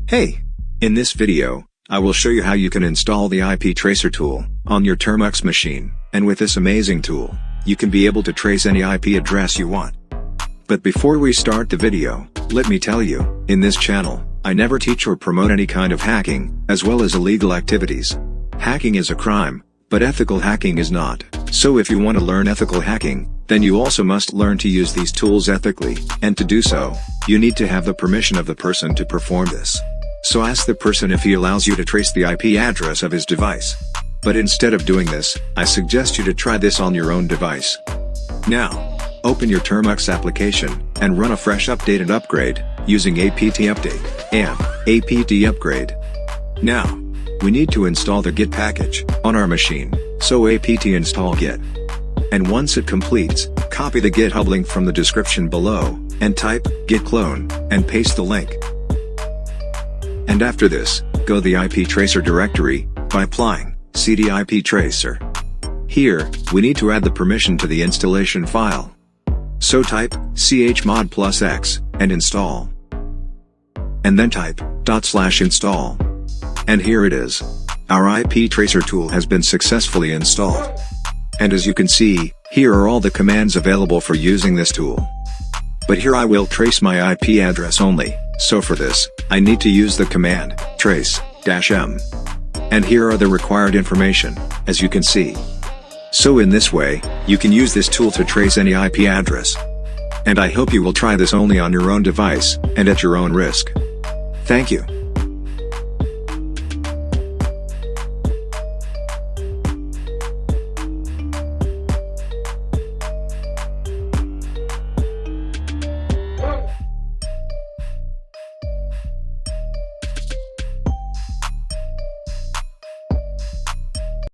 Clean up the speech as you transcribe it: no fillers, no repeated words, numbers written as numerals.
Hey! In this video, I will show you how you can install the IP tracer tool on your Termux machine, and with this amazing tool, you can be able to trace any IP address you want. But before we start the video, let me tell you, in this channel, I never teach or promote any kind of hacking, as well as illegal activities. Hacking is a crime, but ethical hacking is not. So if you want to learn ethical hacking, then you also must learn to use these tools ethically, and to do so, you need to have the permission of the person to perform this. So ask the person if he allows you to trace the IP address of his device. But instead of doing this, I suggest you to try this on your own device. Now, open your Termux application, and run a fresh update and upgrade, using apt update, and apt upgrade. Now, we need to install the Git package on our machine, so apt install Git. And once it completes, copy the GitHub link from the description below, and type git clone, and paste the link. And after this, go to the IP tracer directory, by applying cd IP tracer. Here, we need to add the permission to the installation file. So type chmod +x, and install. And then type /install. And here it is. Our IP tracer tool has been successfully installed. And as you can see, here are all the commands available for using this tool. But here I will trace my IP address only, so for this, I need to use the command, trace-m. And here are the required information, as you can see. So in this way, you can use this tool to trace any IP address. And I hope you will try this only on your own device, and at your own risk. Thank you.